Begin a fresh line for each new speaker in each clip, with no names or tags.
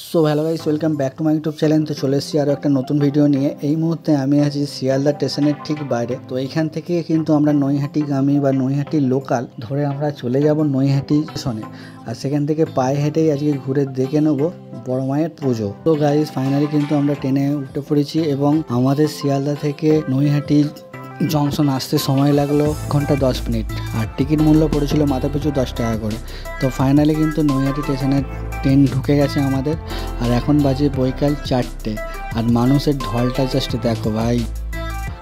So hello guys, welcome back to my YouTube channel. তো চলে এসেছি আরও একটা নতুন ভিডিও নিয়ে। এই মুহূর্তে আমি আছি শিয়ালদা স্টেশনের ঠিক বাইরে। তো এইখান থেকে কিন্তু আমরা নৈহাটিগামী বা নৈহাটি লোকাল ধরে আমরা চলে যাব নৈহাটি স্টেশনে, আর সেখান থেকে পায়ে হেঁটেই আজকে ঘুরে দেখে নেবো বড় মায়ের পুজো। তো গাইস ফাইনালি কিন্তু আমরা ট্রেনে উঠে পড়েছি এবং আমাদের শিয়ালদা থেকে নৈহাটি জংশন আসতে সময় লাগলো ঘন্টা 10 মিনিট, আর টিকিট মূল্য পড়েছিল মাথা পিছু 10 টাকা করে। তো ফাইনালি কিন্তু নৈহাটি স্টেশনের ট্রেন ঢুকে গেছে আমাদের, আর এখন বাজে বৈকাল 4টে, আর মানুষের ঢলটা জাস্ট দেখো ভাই,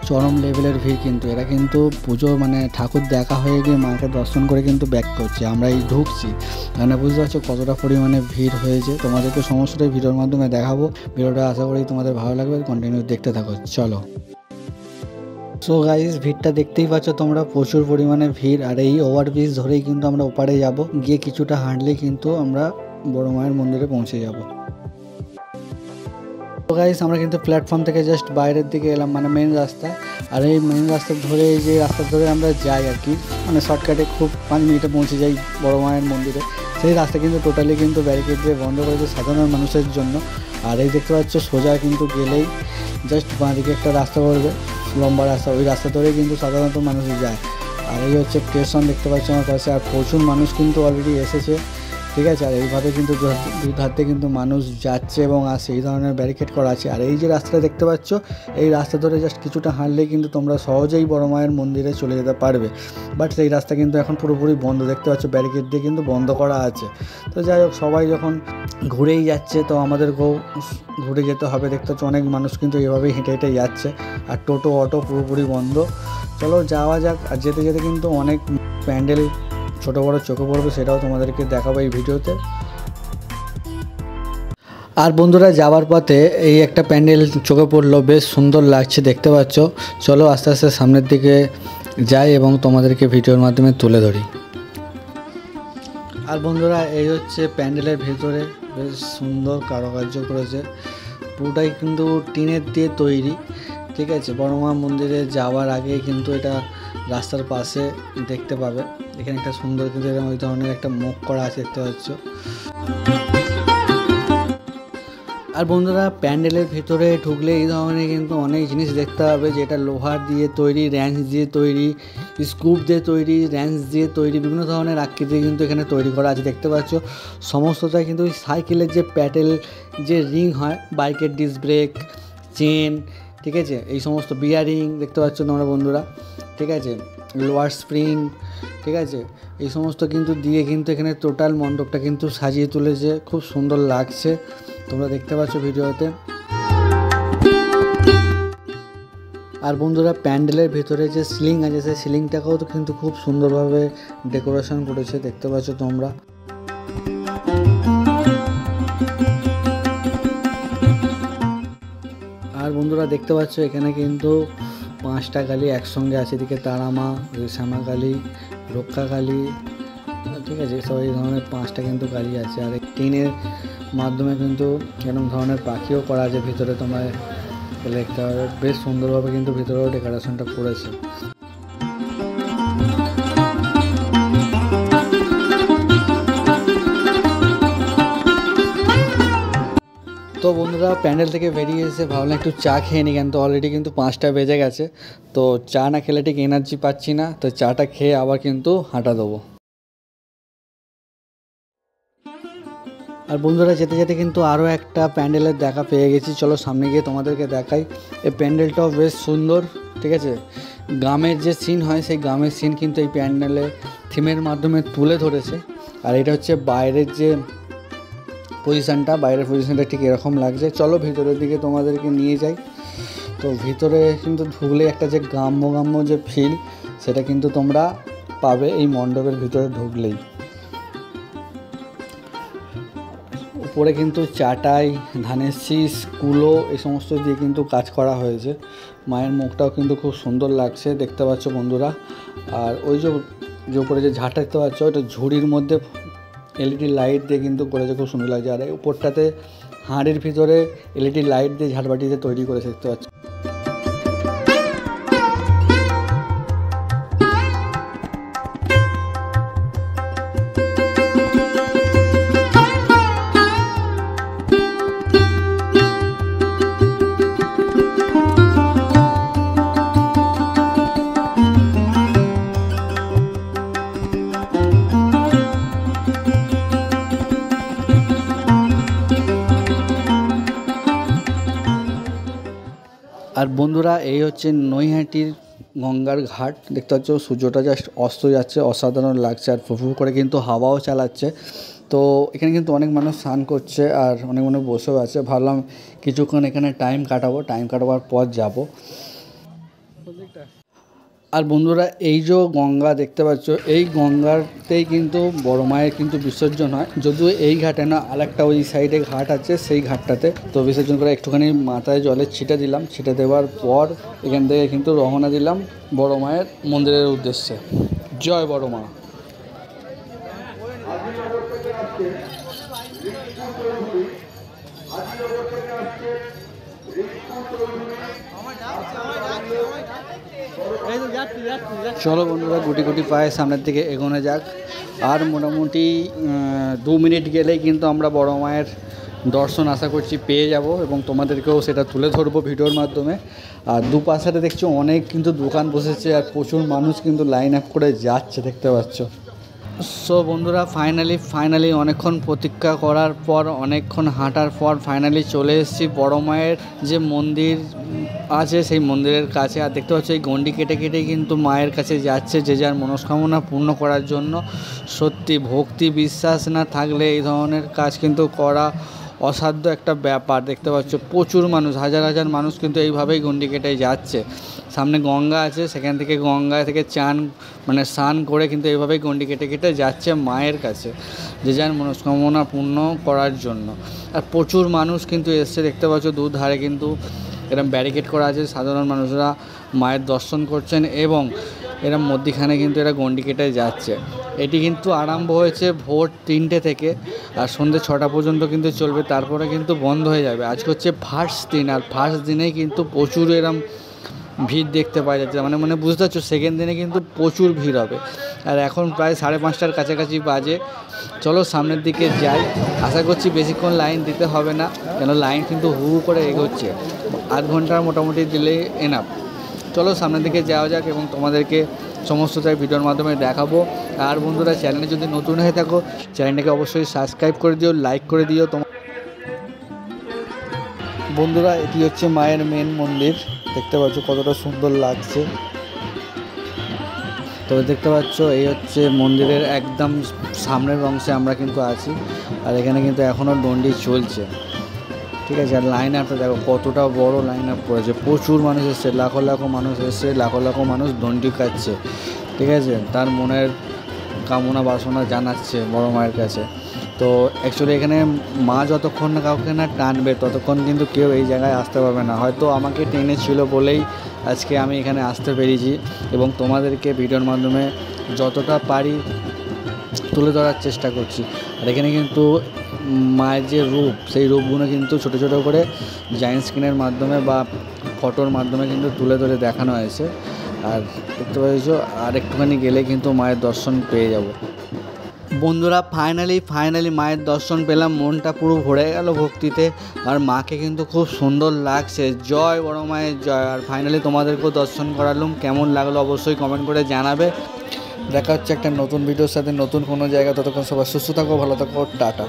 চরম লেভেলের ভিড়। কিন্তু এরা কিন্তু পুজো মানে ঠাকুর দেখা হয়ে গিয়ে মাকে দর্শন করে কিন্তু ব্যাক করছে, আমরা এই ঢুকছি, মানে বুঝতে পারছো কতটা পরিমাণে ভিড় হয়েছে। তোমাদেরকে সমস্তটাই ভিডিওর মাধ্যমে দেখাবো। ভিডিওটা আশা করি তোমাদের ভালো লাগবে, কন্টিনিউ দেখতে থাকো, চলো। সো গাইস, ভিড়টা দেখতেই পাচ্ছ তোমরা, প্রচুর পরিমাণে ভিড়। আর এই ওভারব্রিজ ধরেই কিন্তু আমরা ওপারে যাব, গিয়ে কিছুটা হাঁটলেই কিন্তু আমরা বড় মায়ের মন্দিরে পৌঁছে যাব। তো গাইস, আমরা কিন্তু প্ল্যাটফর্ম থেকে জাস্ট বাইরের দিকে এলাম, মানে মেন রাস্তা। আর এই মেন রাস্তা ধরে, এই যে রাস্তা ধরে আমরা যাই আর কি, মানে শর্টকাটে খুব 5 মিনিটে পৌঁছে যাই বড় মায়ের মন্দিরে। সেই রাস্তা কিন্তু টোটালি কিন্তু ব্যারিকেড দিয়ে বন্ধ করেছে সাধারণ মানুষের জন্য। আর এই দেখতে পাচ্ছ সোজা কিন্তু গেলেই জাস্ট বাঁদিকে একটা রাস্তা পড়বে, লম্বা রাস্তা, ওই রাস্তা ধরেই কিন্তু সাধারণত মানুষ যায়। আর এই হচ্ছে স্টেশন দেখতে পাচ্ছ আমার পাশে, আর প্রচুর মানুষ কিন্তু অলরেডি এসেছে, ঠিক আছে। আর এইভাবে কিন্তু দুই ধারে কিন্তু মানুষ যাচ্ছে এবং আসছে, এই ধরনের ব্যারিকেড করা আছে। আর এই যে রাস্তাটা দেখতে পাচ্ছ, এই রাস্তা ধরে জাস্ট কিছুটা হাঁটলেই কিন্তু তোমরা সহজেই বড় মায়ের মন্দিরে চলে যেতে পারবে। বাট সেই রাস্তা কিন্তু এখন পুরোপুরি বন্ধ, দেখতে পাচ্ছ ব্যারিকেড দিয়ে কিন্তু বন্ধ করা আছে। তো যাই হোক, সবাই যখন ঘুরেই যাচ্ছে তো আমাদেরকেও ঘুরে যেতে হবে। দেখতে পাচ্ছ অনেক মানুষ কিন্তু এভাবেই হেঁটে হেঁটে যাচ্ছে, আর টোটো অটো পুরোপুরি বন্ধ। চলো যাওয়া যাক। আর যেতে যেতে কিন্তু অনেক প্যান্ডেল ছোটো বড়ো চোখে পড়বে, সেটাও তোমাদেরকে দেখাবো এই ভিডিওতে। আর বন্ধুরা, যাওয়ার পথে এই একটা প্যান্ডেল চোখে পড়লো, বেশ সুন্দর লাগছে দেখতে পাচ্ছ। চলো আস্তে আস্তে সামনের দিকে যাই এবং তোমাদেরকে ভিডিওর মাধ্যমে তুলে ধরি। আর বন্ধুরা, এই হচ্ছে প্যান্ডেলের ভেতরে, বেশ সুন্দর কারুকার্য করেছে, পুরোটাই কিন্তু টিনের দিয়ে তৈরি, ঠিক আছে। বড় মা মন্দিরে যাওয়ার আগে কিন্তু এটা রাস্তার পাশে দেখতে পাবে, এখানে একটা সুন্দর কিন্তু এরকম ওই ধরনের একটা মুখ করা আছে দেখতে পাচ্ছ। আর বন্ধুরা, প্যান্ডেলের ভেতরে ঢুকলে এই ধরনের কিন্তু অনেক জিনিস দেখতে হবে, যেটা লোহার দিয়ে তৈরি, র্যাঞ্চ দিয়ে তৈরি, স্কুপ দিয়ে তৈরি, র্যাঞ্চ দিয়ে তৈরি, বিভিন্ন ধরনের আকৃতি কিন্তু এখানে তৈরি করা আছে দেখতে পাচ্ছ। সমস্তটাই কিন্তু সাইকেলের যে প্যাডেল, যে রিং হয়, বাইকের ডিস্ক ব্রেক, চেন, ঠিক আছে, এই সমস্ত বিয়ারিং দেখতে পাচ্ছ তোমরা বন্ধুরা, ঠিক আছে, লোয়ার স্প্রিং, ঠিক আছে, এই সমস্ত কিন্তু দিয়ে কিন্তু এখানে টোটাল মণ্ডপটা কিন্তু সাজিয়ে তুলেছে, খুব সুন্দর লাগছে, তোমরা দেখতে পাচ্ছ ভিডিওতে। আর বন্ধুরা, প্যান্ডেলের ভেতরে যে সিলিং আছে, সেই সিলিংটাকেও তো কিন্তু খুব সুন্দরভাবে ডেকোরেশন করেছে দেখতে পাচ্ছ তোমরা। আর বন্ধুরা দেখতে পাচ্ছ এখানে কিন্তু 5টা কালী একসঙ্গে আছে, এদিকে তারামা, শ্যামা কালী, রক্ষা কালী, ঠিক আছে, সব এই ধরনের 5টা কিন্তু কালী আছে। আর টিনের মাধ্যমে কিন্তু এরকম ধরনের পাখিও করা আছে ভিতরে, তোমরা দেখতে পাবে, বেশ সুন্দরভাবে কিন্তু ভিতরেও ডেকোরেশনটা করেছে। তো বন্ধুরা, প্যান্ডেল থেকে বেরিয়ে এসে ভাবলাম একটু চা খেয়ে নিই, কিন্তু অলরেডি কিন্তু 5টা বেজে গেছে, তো চা না খেলে ঠিক এনার্জি পাচ্ছি না, তো চাটা খেয়ে আবার কিন্তু হাঁটা দেবো। আর বন্ধুরা, যেতে যেতে কিন্তু আরও একটা প্যান্ডেলের দেখা পেয়ে গেছি, চলো সামনে গিয়ে তোমাদেরকে দেখাই। এই প্যান্ডেলটাও বেশ সুন্দর, ঠিক আছে, গ্রামের যে সিন হয় সেই গ্রামের সিন কিন্তু এই প্যান্ডেলে থিমের মাধ্যমে তুলে ধরেছে। আর এটা হচ্ছে বাইরের যে বাইরের পজিশনটা ঠিক এরকম লাগছে। চলো ভিতরের দিকে তোমাদেরকে নিয়ে যাই। তো ভিতরে কিন্তু ঢুকলে একটা যে গ্রাম্য যে ফিল, সেটা কিন্তু তোমরা পাবে এই মণ্ডপের ভিতরে ঢুকলেই। উপরে কিন্তু চাটাই, ধানের শীষ, কুলো, এই সমস্ত দিয়ে কিন্তু কাজ করা হয়েছে। মায়ের মুখটাও কিন্তু খুব সুন্দর লাগছে দেখতে পাচ্ছ বন্ধুরা। আর ওই যে উপরে যে ঝাঁটা দেখতে পাচ্ছ, ওটা ঝুড়ির মধ্যে এলইডি লাইট দিয়ে কিন্তু করেছে, খুব সুন্দর লাগছে। আর উপরটাতে হাঁড়ির ভিতরে এলইডি লাইট দিয়ে ঝাড়বাটিতে তৈরি করেছে দেখতে পাচ্ছ। আর বন্ধুরা এই হচ্ছে নৈহাটির গঙ্গার ঘাট, দেখতে পাচ্ছ সূর্যটা জাস্ট অস্ত যাচ্ছে, অসাধারণ লাগছে আর ফুফু করে কিন্তু হাওয়াও চালাচ্ছে। তো এখানে কিন্তু অনেক মানুষ স্নান করছে আর অনেক মানুষ বসেও আছে। ভাবলাম কিছুক্ষণ এখানে টাইম কাটাবার পর যাব। আর বন্ধুরা এই যে গঙ্গা দেখতে পাচ্ছ, এই গঙ্গাতেই কিন্তু বড় মায়ের কিন্তু বিসর্জন হয়, যদিও এই ঘাটে না, আরেকটা ওই সাইডে ঘাট আছে, সেই ঘাটটাতে। তো বিসর্জন করে একটুখানি মাথায় জলের ছিটা দিলাম, ছিটা দেওয়ার পর এখান থেকে কিন্তু রওনা দিলাম বড় মায়ের মন্দিরের উদ্দেশ্যে। জয় বড় মা। চলো বন্ধুরা গুটি গুটি পায়ে সামনের দিকে এগোনো যাক। আর মোটামুটি 2 মিনিট গেলেই কিন্তু আমরা বড় মায়ের দর্শন আশা করছি পেয়ে যাব এবং তোমাদেরকেও সেটা তুলে ধরবো ভিডিওর মাধ্যমে। আর দুপাশে দেখছো অনেক কিন্তু দোকান বসেছে আর প্রচুর মানুষ কিন্তু লাইন আপ করে যাচ্ছে, দেখতে পাচ্ছ। সো বন্ধুরা ফাইনালি অনেকক্ষণ প্রতীক্ষা করার পর, অনেকক্ষণ হাঁটার পর ফাইনালি চলে এসেছি বড় মায়ের যে মন্দির আছে সেই মন্দিরের কাছে। আর দেখতে পাচ্ছ এই গণ্ডি কেটে কেটে কিন্তু মায়ের কাছে যাচ্ছে যে যার মনস্কামনা পূর্ণ করার জন্য। সত্যি ভক্তি বিশ্বাস না থাকলে এই ধরনের কাজ কিন্তু করা অসাধ্য একটা ব্যাপার। দেখতে পাচ্ছ প্রচুর মানুষ, হাজার হাজার মানুষ কিন্তু এইভাবেই গণ্ডি কেটে যাচ্ছে। সামনে গঙ্গা আছে, সেখান থেকে গঙ্গা থেকে স্নান করে কিন্তু এইভাবেই গণ্ডি কেটে কেটে যাচ্ছে মায়ের কাছে যে যার মনস্কামনা পূর্ণ করার জন্য। আর প্রচুর মানুষ কিন্তু এসছে, দেখতে পাচ্ছ দুধারে কিন্তু এরকম ব্যারিকেড করা আছে, সাধারণ মানুষরা মায়ের দর্শন করছেন এবং এরা মধ্যিখানে কিন্তু এরা গণ্ডি কেটে যাচ্ছে। এটি কিন্তু আরম্ভ হয়েছে ভোর 3টে থেকে আর সন্ধ্যে 6টা পর্যন্ত কিন্তু চলবে, তারপরে কিন্তু বন্ধ হয়ে যাবে। আজকে হচ্ছে ফার্স্ট দিন, আর ফার্স্ট দিনেই কিন্তু প্রচুর এরম ভিড় দেখতে পাওয়া যাচ্ছে। মানে বুঝতে পারছো সেকেন্ড দিনে কিন্তু প্রচুর ভিড় হবে। আর এখন প্রায় 5:30টার কাছাকাছি বাজে। চলো সামনের দিকে যাই, আশা করছি বেশিক্ষণ লাইন দিতে হবে না, কেন লাইন কিন্তু হু করে এগোচ্ছে। 8 ঘন্টার মোটামুটি দিলেই এনাফ। চলো সামনের দিকে যাওয়া যাক এবং তোমাদেরকে সমস্তটাই ভিডিওর মাধ্যমে দেখাবো। আর বন্ধুরা চ্যানেলে যদি নতুন হয়ে থাকো চ্যানেলটাকে অবশ্যই সাবস্ক্রাইব করে দিও, লাইক করে দিও। বন্ধুরা এটি হচ্ছে মায়ের মেন মন্দির, দেখতে পাচ্ছ কতটা সুন্দর লাগছে। তবে দেখতে পাচ্ছ এই হচ্ছে মন্দিরের একদম সামনের অংশে আমরা কিন্তু আছি। আর এখানে কিন্তু এখনও দণ্ডি চলছে, ঠিক আছে। আর লাইন আপটা দেখো কতটা বড় লাইন আপ করেছে, প্রচুর মানুষ এসছে, লাখো লাখো মানুষ এসছে, লাখো লাখো মানুষ দণ্ডি কাটছে, ঠিক আছে। তার মনের কামনা বাসনা জানাচ্ছে বড় মায়ের কাছে। তো অ্যাকচুয়ালি এখানে মা যতক্ষণ না কাউকে না টানবে ততক্ষণ কিন্তু কেউ এই জায়গায় আসতে পারবে না। হয়তো আমাকে টেনেছিল বলেই আজকে আমি এখানে আসতে পেরেছি এবং তোমাদেরকে ভিডিওর মাধ্যমে যতটা পারি তুলে ধরার চেষ্টা করছি। আর এখানে কিন্তু মায়ের যে রূপ, সেই রূপগুলো কিন্তু ছোটো ছোটো করে জায়েন্ট স্ক্রিনের মাধ্যমে বা ফটোর মাধ্যমে কিন্তু তুলে ধরে দেখানো হয়েছে। আর দেখতে পাচ্ছ আর একটুখানি গেলে কিন্তু মায়ের দর্শন পেয়ে যাব। বন্ধুরা ফাইনালি মায়ের দর্শন পেলাম, মনটা পুরো ভরে গেল ভক্তিতে। আর মাকে কিন্তু খুব সুন্দর লাগছে, জয় বড় মায়ের জয়। আর ফাইনালি তোমাদেরকেও দর্শন করালাম, কেমন লাগলো অবশ্যই কমেন্ট করে জানাবে। দেখা হচ্ছে একটা নতুন ভিডিওর সাথে নতুন কোনো জায়গা, ততক্ষণ সবাই সুস্থ থাকো, ভালো থাকো, টাটা।